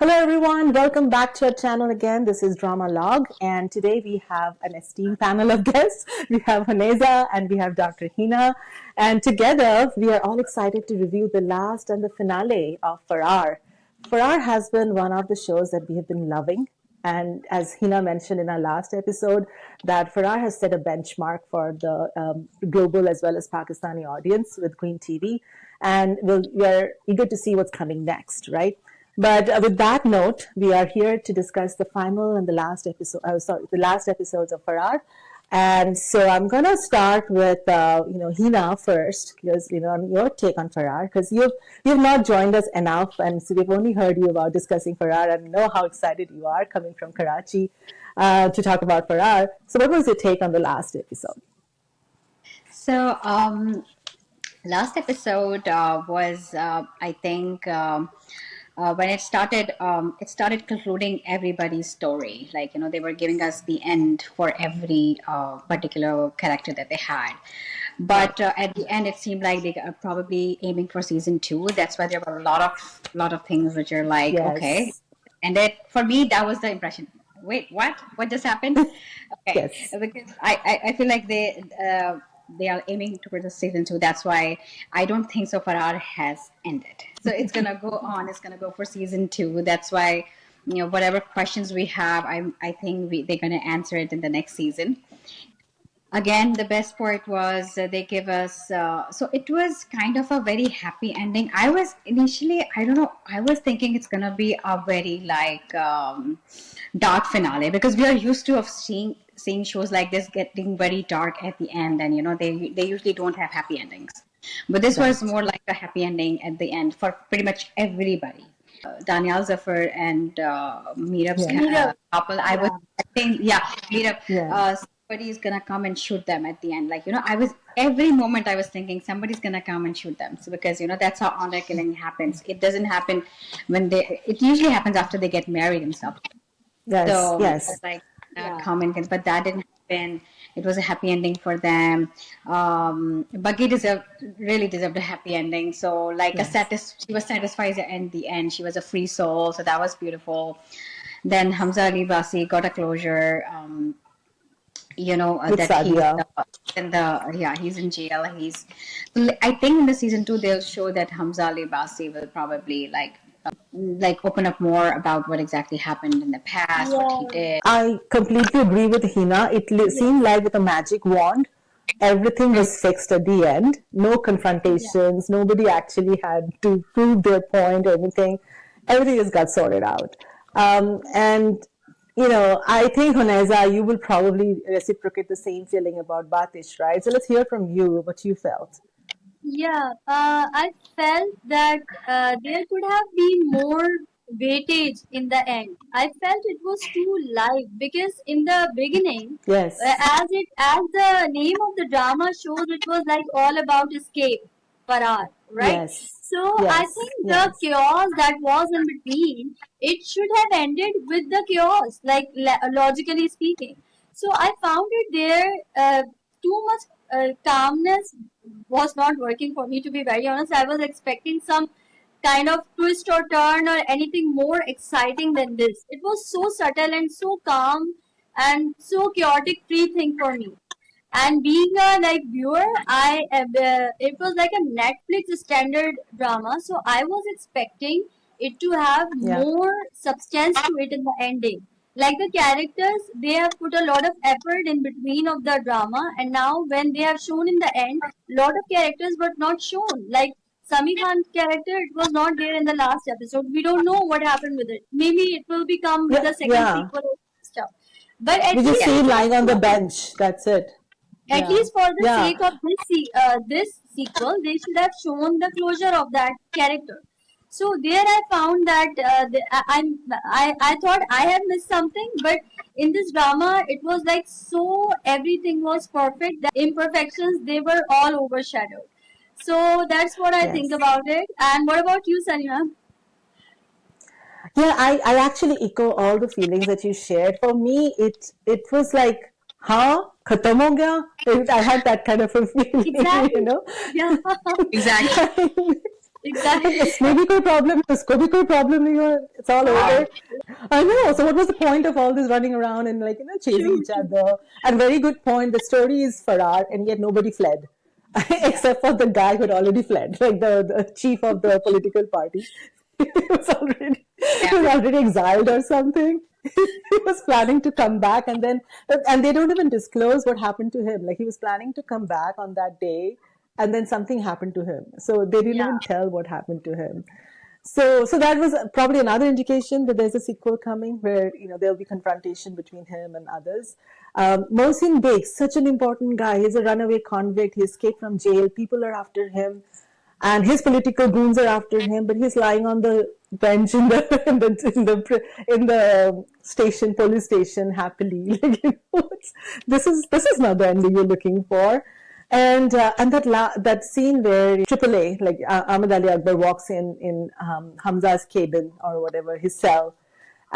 Hello everyone, welcome back to our channel again. This is Dramalogue, and today we have an esteemed panel of guests. We have Haneza and we have Dr. Hina, and together we are all excited to review the last and the finale of Faraar. Faraar has been one of the shows that we have been loving, and as Hina mentioned in our last episode, that Faraar has set a benchmark for the global as well as Pakistani audience with Green TV, and we are eager to see what's coming next, right? But with that note, we are here to discuss the final and the last episode. The last episodes of Faraar. And so I'm gonna start with Hina first, because on your take on Faraar, because you've not joined us enough, and so we've only heard you about discussing Faraar and know how excited you are coming from Karachi to talk about Faraar. So what was your take on the last episode? So last episode was I think. When it started concluding everybody's story. Like, they were giving us the end for every particular character that they had. But at the end, it seemed like they are probably aiming for season 2. That's why there were a lot of things which are like, Yes. okay. And for me, that was the impression. Wait, what? What just happened? Okay. Yes. Because I feel like they are aiming towards the season 2. That's why I don't think so Faraar has ended. So it's going to go on. It's going to go for season 2. That's why, whatever questions we have, I think they're going to answer it in the next season. Again, the best part was they give us, so it was kind of a very happy ending. I was initially, I don't know, I was thinking it's going to be a very dark finale, because we are used to of seeing shows like this getting very dark at the end, and they usually don't have happy endings. But this was more like a happy ending at the end for pretty much everybody. Danielle Zafar and Meerab's couple. I was thinking, Meerab. Somebody is gonna come and shoot them at the end. Every moment I was thinking somebody's gonna come and shoot them. So because that's how honor killing happens. It doesn't happen it usually happens after they get married and stuff. Yes. So yes. Common, but that didn't happen. It was a happy ending for them. Buggy really deserved a happy ending. So she was satisfied at the end. She was a free soul, so that was beautiful. Then Hamza Ali Abbasi got a closure. He's in jail. I think in the season 2 they'll show that Hamza Ali Abbasi will probably open up more about what exactly happened in the past, what he did. I completely agree with Hina. It seemed like with a magic wand, everything was fixed at the end. No confrontations. Nobody actually had to prove their point or anything. Everything just got sorted out. I think, Haneza, you will probably reciprocate the same feeling about Batish, right? So let's hear from you what you felt. Yeah, I felt that there could have been more weightage in the end. I felt it was too light, because in the beginning, Yes. As the name of the drama shows, it was all about escape, Faraar, right? Yes. So I think the chaos that was in between, it should have ended with the chaos, logically speaking. So I found it there too much calmness was not working for me, to be very honest. I was expecting some kind of twist or turn or anything more exciting than this. It was so subtle and so calm and so chaotic free thing for me. And being a viewer, it was like a Netflix standard drama, so I was expecting it to have more substance to it in the ending. Like the characters, they have put a lot of effort in between of the drama, and now when they have shown in the end, lot of characters were not shown. Like Sami Khan's character, it was not there in the last episode. We don't know what happened with it. Maybe it will become with the second sequel stuff. But we just see him lying on the bench. That's it. At least for the sake of this sequel, they should have shown the closure of that character. So there I found that I thought I had missed something, but in this drama it was so everything was perfect. The imperfections, they were all overshadowed. So that's what I think about it. And what about you, Samina? Yeah, I actually echo all the feelings that you shared. For me, it was like, khatam ho gaya? I had that kind of a feeling, Exactly. Yeah, exactly. Exactly. इसमें भी कोई problem, उसको भी कोई problem नहीं हुआ. It's all over. I know. So what was the point of all this running around and like chasing True, each true. other? And very good point. The story is Faraar, and yet nobody fled, Yeah. except for the guy who had already fled, like the chief of the political party. He was already Yeah. he was already exiled or something. He was planning to come back, and they don't even disclose what happened to him. Like he was planning to come back on that day, and then something happened to him. So they didn't Yeah. even tell what happened to him. So that was probably another indication that there's a sequel coming where there'll be confrontation between him and others. Mohsin Beg, such an important guy. He's a runaway convict. He escaped from jail. People are after him, and his political goons are after him. But he's lying on the bench in the in the station, police station, happily. Like, this is not the ending you're looking for. And that scene where Triple A, like Ahmed Ali Akbar, walks in Hamza's cabin or whatever, his cell,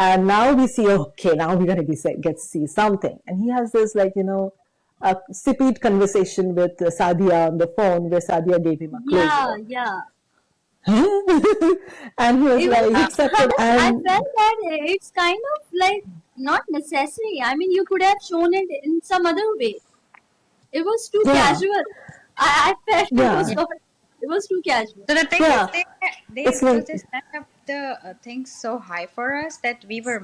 and now we see, okay, now we're gonna get to see something, and he has this a sippy conversation with Sadia on the phone where Sadia gave him a Yeah, closure. yeah. And he was Even like, he accepted, I and felt that it's kind of like not necessary. I mean, you could have shown it in some other way. It was too yeah, casual. I felt yeah, it was too casual. So the thing is, yeah, they it's because like, they set up the things so high for us that we were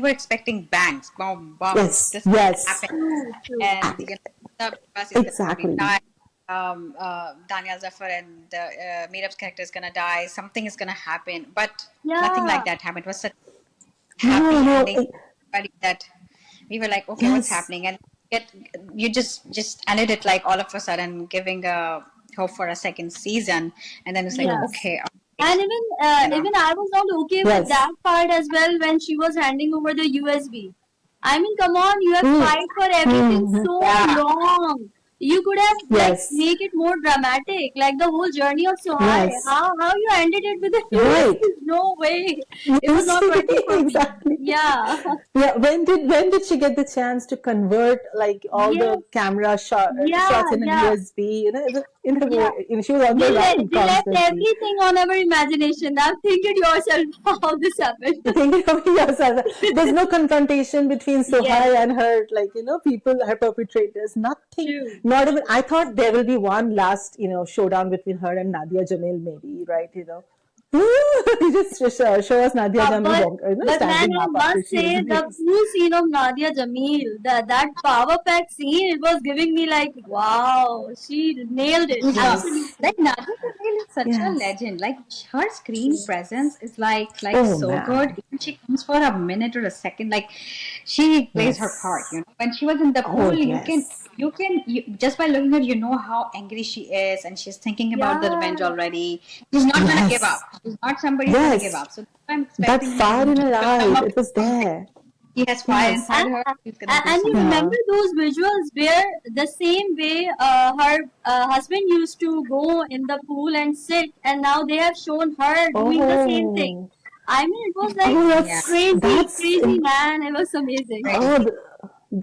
expecting bangs, bomb, bomb. yes, This is gonna yes, happen, True, true. and the bus is gonna probably exactly, die. Daniel Zafar and Meerab's character is gonna die. Something is gonna happen, but nothing Yeah, like that happened. It was such a no, happy no, ending for everybody that we were like, okay, what's yes, happening? And get you just ended it like all of a sudden, giving a hope for a second season, and then it's like, yeah. yes, okay, all And right, you know. even I was not okay with yes, that part as well when she was handing over the USB. I mean, come on, you have mm, fight for everything mm, so Yeah. long. You could have like yes, make it more dramatic, like the whole journey of Sohai. yes, How you ended it with the right. USB? No way. It was Yes, not working for me. exactly. Yeah. Yeah, when did she get the chance to convert like all the Yes. camera Yeah. shots in a Yeah. USB? Yeah. She was on the run They left constantly. everything on our imagination. Now think it yourself how this happened. Thinking of yourself, there's no confrontation between Yes. Sohai and her, like people, her perpetrators. Nothing. True. Not even. I thought there will be one last, showdown between her and Nadia Jamil, maybe, right? You just show us Nadia Jamil, But man, standing I up after must she was say the abused. pool scene of Nadia Jamil, that power pack scene, it was giving me like, wow, she nailed it. Yeah, Absolutely. like Nadia Patel is such a Yes. legend. Like her screen presence is like Oh so good. man. Even she comes for a minute or a second, like she plays her part. Yes. When she was in the pool, Oh yes. just by looking at her, you know how angry she is, and she's thinking about the Yeah. revenge already. She's not gonna give Yes. up. She's not somebody who's gonna give Yes. up. So I'm That expecting fire in her to come eyes, up it with was something. there. She has fire Yes. inside her. She's gonna do And you something. Yeah. remember those visuals where the same way her husband used to go in the pool and sit, and now they have shown her doing the same thing. Oh. I mean, it was like Oh, Yeah, crazy, crazy man. It was amazing. right. oh,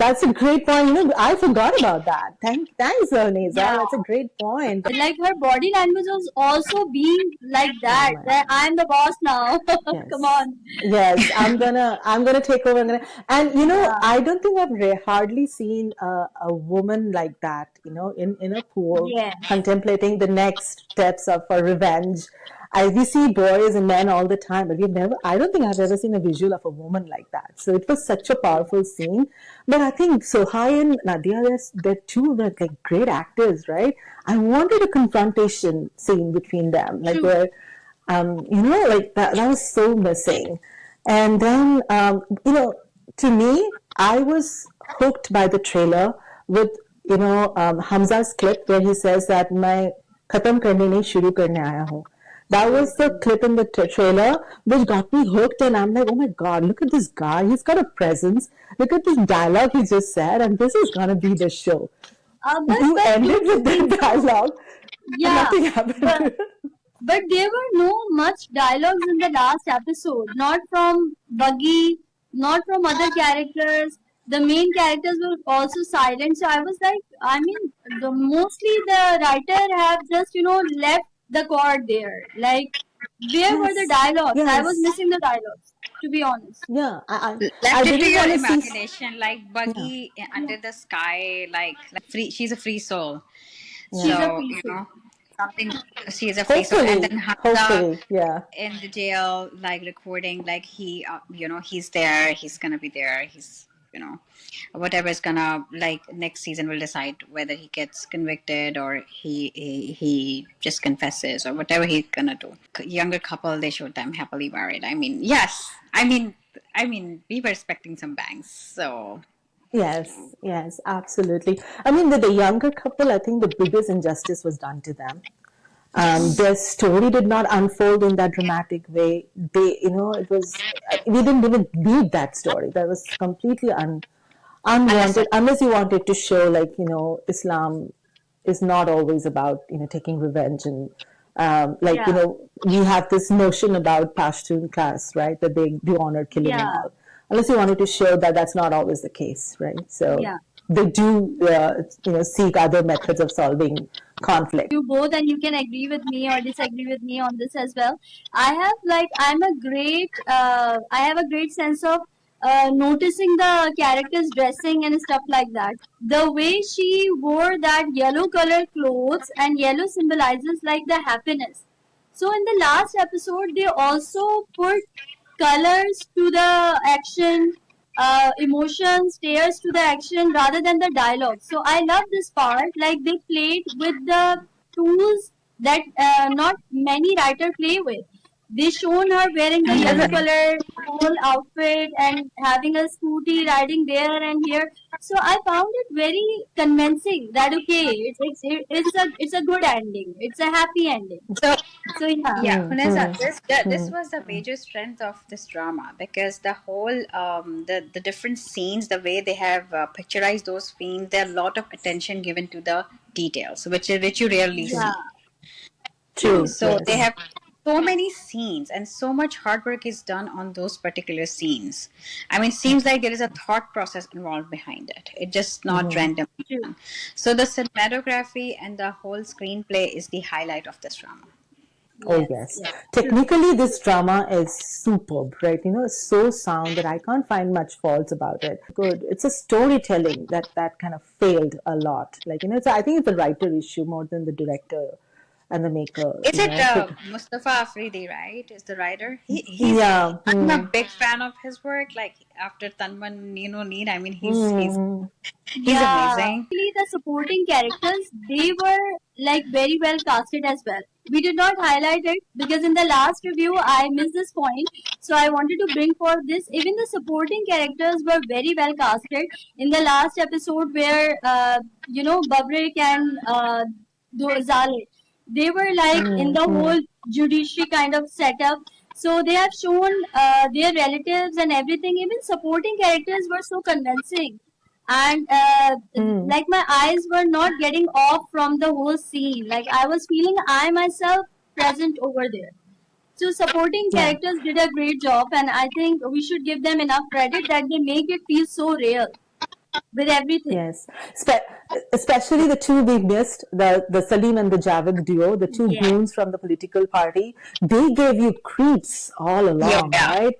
that's a great point. I forgot about that. Thanks, Neza. Yeah. That's a great point. Like her body language was also being like Oh that. That man. I'm the boss now. Come Yes. on. Yes, I'm gonna take over. And Yeah. I don't think I've hardly seen a woman like that, in a pool Yeah. contemplating the next steps of her revenge. We see boys and men all the time, but I don't think I've ever seen a visual of a woman like that. So it was such a powerful scene. But I think Sohai and Nadia, they're two like great actors, right? I wanted a confrontation scene between them, like True. where like that was so missing. And then, to me, I was hooked by the trailer with, Hamza's clip where he says that मैं खत्म करने नहीं शुरू करने आया हूँ. That True. was the clip in the trailer which got me hooked, and I'm like, oh my god, look at this guy. He's got a presence. Look at this dialogue he just said, and this is gonna be the show. You But ended don't you with think that so? dialogue, and Yeah. nothing happened. But but there were no much dialogues in the last episode. Not from Buggy, not from other characters. The main characters were also silent. So I was like, I mean, mostly the writer have just left the chord there. Like, where were the Yes, dialogues? I was yes, missing the dialogues, to be honest. yeah. I Left it to didn't your want to see. imagination, like Yeah, Buggy Yeah, under the sky, like free. She's a free soul. she's yeah. a So free soul. something. She's a free soul, and Hopefully, then Hamza hopefully, yeah. in the jail, like recording, like he's there. He's gonna be there. He's whatever is gonna, like, next season will decide whether he gets convicted or he just confesses or whatever he's gonna do. Younger couple, they showed them happily married. I mean, yes, I mean we were expecting some bangs, so Yes, yes, absolutely. I mean, with the younger couple, I think the biggest injustice was done to them. yes. Their story did not unfold in that dramatic way. It was, we didn't even need that story. That was completely unwanted, Unnecessary. unless you wanted to show, like, Islam is not always about, taking revenge. And like, Yeah, we have this notion about Pashtun class, right, that they do honor killing and yeah, all. Unless you wanted to show that that's not always the case, right? So yeah. they do, seek other methods of solving conflict. You both, and you can agree with me or disagree with me on this as well. I have a great sense of noticing the characters dressing and stuff like that. The way she wore that yellow color clothes, and yellow symbolizes like the happiness. So in the last episode, they also put colors to the action, emotions, tears to the action rather than the dialogue. So I love this part. Like, they played with the tools that not many writers play with. They shown her wearing the yellow Mm, color whole outfit and having a scooty riding there and here. So I found it very convincing that okay, it's a good ending. It's a happy ending. So So yeah, yeah, mm, Huneza, mm, this mm. was the major strength of this drama, because the whole the different scenes, the way they have picturized those scenes, there are a lot of attention given to the details, which you rarely yeah, see. True, So they yes. have so many scenes, and so much hard work is done on those particular scenes. I mean, seems like there is a thought process involved behind it. It's just not Hmm. randomly true. done. So the cinematography and the whole screenplay is the highlight of this drama. Oh, Yes, yes. yes, true. Technically, this drama is superb, right? It's so sound that I can't find much faults about it. Good. It's a storytelling that kind of failed a lot. Like, I think it's a writer issue more than the director and the maker, Is it But Mustafa Afridi, right? Is the writer? He's. yeah. I'm a Hmm. big fan of his work. Like after Tanman, Need. I mean, Hmm. he's Yeah, amazing. actually, the supporting characters, they were like very well casted as well. We did not highlight it because in the last review I missed this point, so I wanted to bring forth this. Even the supporting characters were very well casted. In the last episode, where Babrik and Zale, they were like in Hmm. the Hmm. whole judiciary kind of setup. So they have shown their relatives and everything. Even supporting characters were so convincing, and Hmm. like my eyes were not getting off from the whole scene. Like, I was feeling I myself present over there. So supporting Yeah. characters did a great job, and I think we should give them enough credit that they make it feel so real with everything. Yes, especially the two we missed, the Salim and the Javed duo, the two Yeah, goons from the political party. They gave you creeps all Yeah, along, yeah. right?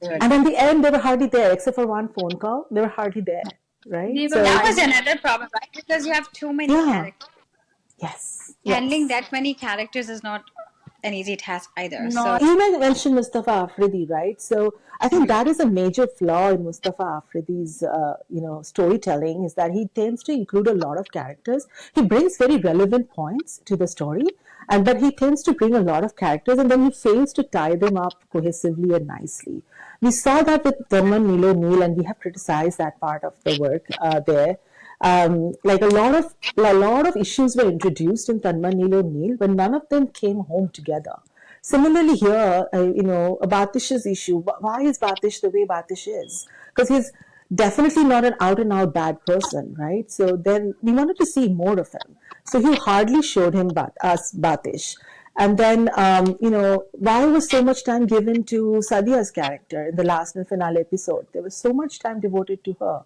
And in the end, they were hardly there, except for one phone call. They were hardly there, right? they were That So, was hardly. another problem, right? Because you have too many yeah, characters. yes, Handling yes. that many characters is not an easy task either. So Not. You mentioned Mustafa Afridi, right? So I think that is a major flaw in Mustafa Afridi's, storytelling, is that he tends to include a lot of characters. He brings very relevant points to the story, and but he tends to bring a lot of characters, and then he fails to tie them up cohesively and nicely. We saw that with Dhamman Milo Neil, and we have criticized that part of the work there. Like a lot of issues were introduced in Tanman Neel O'Neill, but none of them came home together. Similarly here, Batish's issue. Why is Batish the way Batish is? Because he's definitely not an out and out bad person, right? So then we wanted to see more of him. So you hardly showed him us Batish. And then, why was so much time given to Sadia's character in the last and finale episode? There was so much time devoted to her.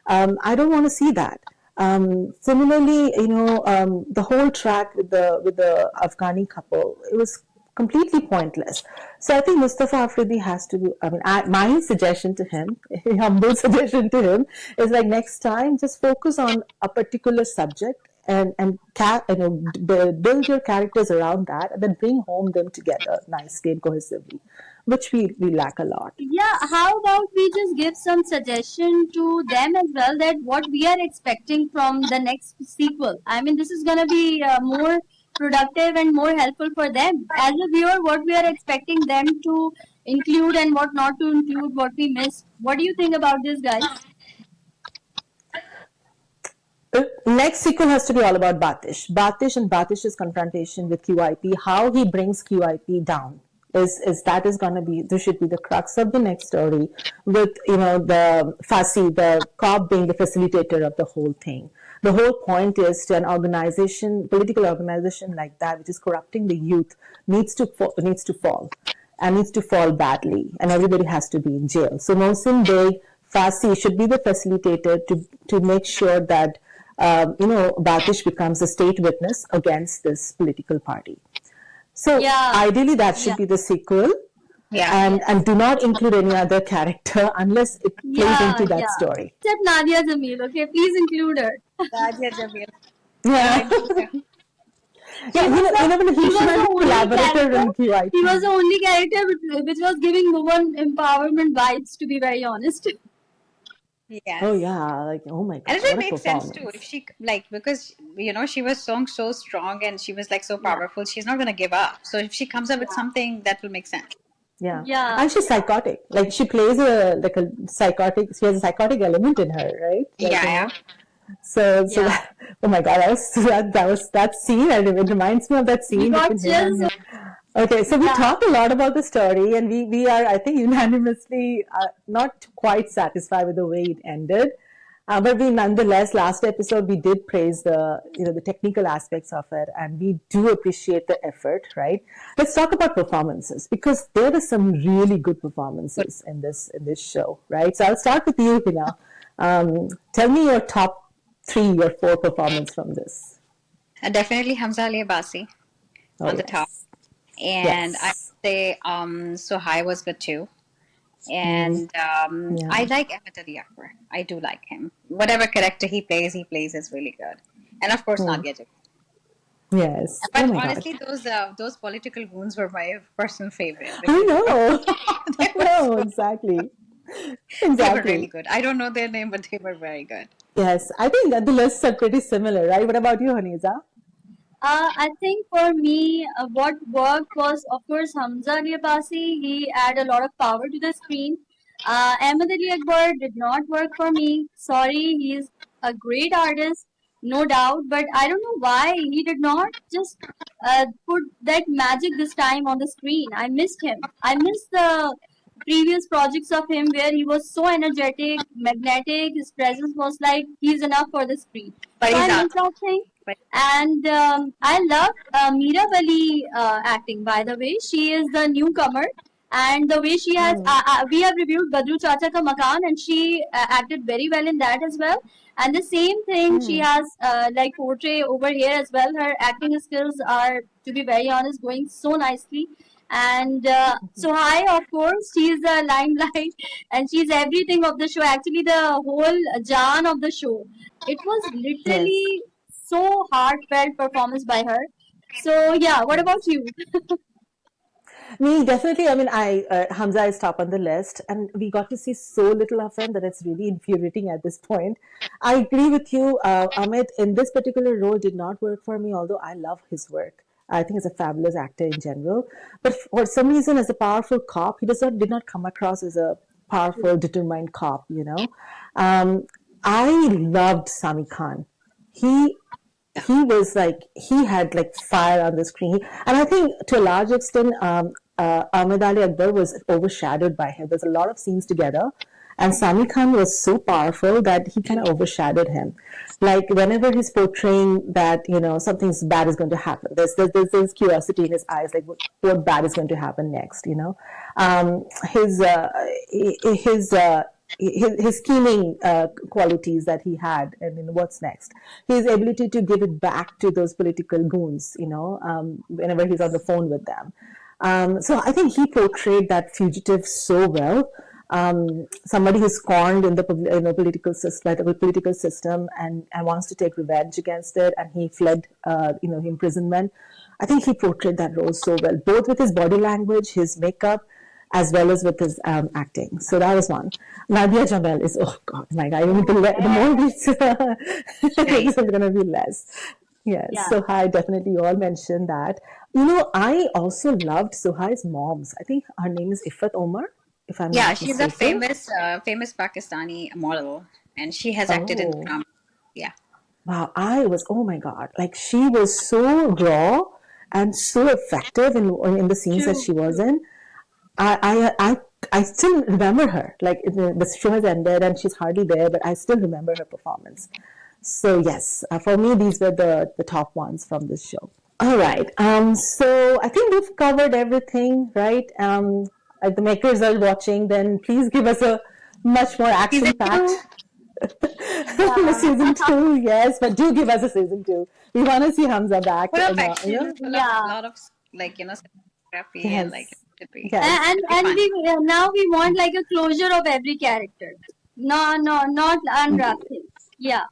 I don't want to see that. Similarly, the whole track with the Afghani couple, it was completely pointless. So I think Mustafa Afridi has to. I mean, my suggestion to him, a humble suggestion to him, is like next time just focus on a particular subject and build your characters around that, and then bring home them together nicely and cohesively, which we lack a lot. Yeah, how about we just give some suggestion to them as well, that what we are expecting from the next sequel. I mean, this is gonna be more productive and more helpful for them as a viewer. What we are expecting them to include and what not to include, what we missed. What do you think about this, guys? The next sequel has to be all about Batish. Batish and Batish's confrontation with QIP, how he brings QIP down. Is going to be, this should be the crux of the next story, with the Fasi, the cop, being the facilitator of the whole thing. The whole point is to an organization, political organization like that, which is corrupting the youth, needs to fall and needs to fall badly, and everybody has to be in jail. So Mohsin Beg Fasi should be the facilitator to make sure that Batish becomes a state witness against this political party. So Yeah, ideally, that should yeah, be the sequel, Yeah. and do not include any other character unless it plays yeah, into that yeah. story. Except Nadia Jamil, okay? Please include her. Raja Jamil. Yeah, He yeah. was He he should was the have been only collaborator character. in He was QIP. the only character which was giving woman empowerment vibes. To be very honest. Oh Yes. yeah, like oh my And it god, will what a make sense too if performance! she like, because she was so strong and she was like so Yeah, powerful. She's not gonna give up. So if she comes up with yeah, something, that will make sense. Yeah, yeah, and she's psychotic. Like she plays a psychotic. She has a psychotic element in her, right? Like Yeah, So yeah. that, oh my god, that scene, and it reminds me of that We scene got between him and chills. his. Okay, so we Yeah, talked a lot about the story, and we are, I think, unanimously not quite satisfied with the way it ended. But we nonetheless, last episode we did praise the technical aspects of it, and we do appreciate the effort. Right? Let's talk about performances, because there were some really good performances in this show. Right? So I'll start with you, Hina. Tell me your top 3 or 4 performance from this. definitely Hamza Ali Abbasi Oh on the top. yes, And I yes, say Sohai was good too. mm, And I yeah, like Ahmed Ali Akbar. I do like him. Whatever character he plays is really good. And of course, mm, Nadia Jacob. yes. Oh But my god, honestly, those political goons were my personal favorite I because know, they I were know so, exactly, they were really exactly. good. I don't know their name, but they were very good. Yes, I think that the lists are pretty similar, right? What about you, Haniza? I think for me, what worked was, of course, Hamza Ali Abbasi. He added a lot of power to the screen. Ahmed Ali Akbar did not work for me. Sorry, he's a great artist, no doubt, but I don't know why he did not just put that magic this time on the screen. I missed him. I missed the previous projects of him where he was so energetic, magnetic. His presence was like he's enough for the screen. But So he's I up. missed that thing. But And I love Meera Bali acting, by the way. She is the newcomer. And the way she has, Mm, we have reviewed Badru Chacha Ka Makan, and she acted very well in that as well. And the same thing she mm, has, like portray over here as well. Her acting skills are, to be very honest, going so nicely. And Sohai, of course, she's the limelight, and she's everything of the show. Actually, the whole Jan of the show. It was yes, literally so heartfelt performance by her. So yeah, what about yes. you? Me, definitely. I mean, Hamza is top on the list, and we got to see so little of him that it's really infuriating at this point. I agree with you, Ahmed. In this particular role, did not work for me. Although I love his work, I think he's a fabulous actor in general. But for some reason, as a powerful cop, he did not come across as a powerful, determined cop. Um, I loved Sami Khan. He he was like he had like fire on the screen, and I think to a large extent, Ahmed Ali Akbar was overshadowed by him. There's a lot of scenes together, and Sami Khan was so powerful that he kind of overshadowed him. Like whenever he's portraying that something's bad is going to happen, there's this curiosity in his eyes, like what bad is going to happen next. His his scheming qualities that he had, and what's next. His ability to give it back to those political goons, whenever he's on the phone with them. So I think he portrayed that fugitive so well. Somebody who's scorned in the political system, and wants to take revenge against it, and he fled, imprisonment. I think he portrayed that role so well, both with his body language, his makeup, as well as with his acting. So that was one. Nadia Jamel is, oh God, my God, the more we it's going to be less. Yes, Yeah. Sohai, definitely, you all mentioned that. I also loved Sohai's moms. I think her name is Ifat Omar, if I'm Yeah, not she's a mistaken. famous Pakistani model, and she has acted in Oh, drama. Yeah. wow. Oh my God, like she was so raw and so effective in the scenes that True, she was true. in. I still remember her. Like the show has ended and she's hardly there, but I still remember her performance. So yes, for me, these were the top ones from this show. All right. So I think we've covered everything, right? If the makers are watching, then please give us a much more Season two. action-packed Yeah. season two. Yes, but do give us a season two. We want to see Hamza back. Full of action, full of Yeah. lot of cinematography, and like it Yes, should be yes, And should be fun. we now we want like a closure of every character. No, no, not unwrap things. Yeah.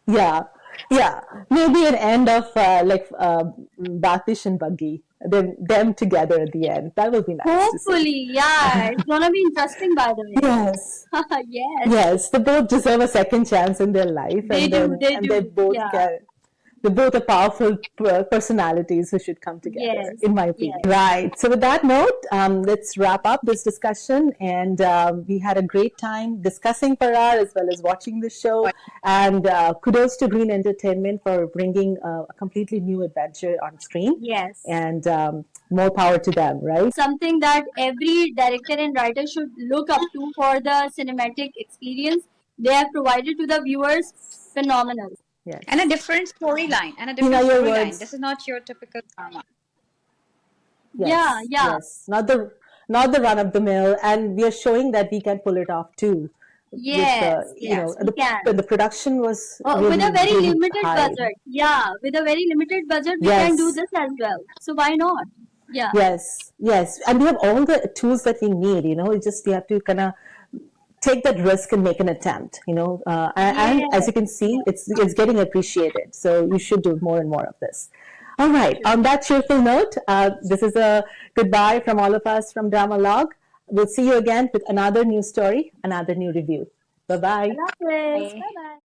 yeah, yeah. Maybe an end of Batish and Buggy, them together at the end. That would be nice to see. Hopefully, yeah. It's gonna be interesting, by the way. Yes, Yes, yes. They both deserve a second chance in their life, they do. They and they do. both Yeah. can. They're both are powerful personalities who should come together, Yes. in my Yes. opinion. Right. So, with that note, let's wrap up this discussion. And we had a great time discussing Faraar as well as watching the show. And kudos to Green Entertainment for bringing a completely new adventure on screen. Yes. And more power to them, right? Something that every director and writer should look up to for the cinematic experience they have provided to the viewers. Phenomenal. Yes. And a different storyline. Your words. This is not your typical drama. Yes, Yeah, yeah. yes. Not the run of the mill, and we are showing that we can pull it off too. Yes, yes, we can. The production was With a very really limited high. budget. Yeah, with a very limited budget, we can do Yes, this as well. So why not? Yeah. yes, yes. And we have all the tools that we need. You have to kind of take that risk and make an attempt. And as you can see, it's getting appreciated. So you should do more and more of this. All right. On that cheerful note, this is a goodbye from all of us from Dramalogue. We'll see you again with another new story, another new review. Bye bye. Bye. Bye. Bye.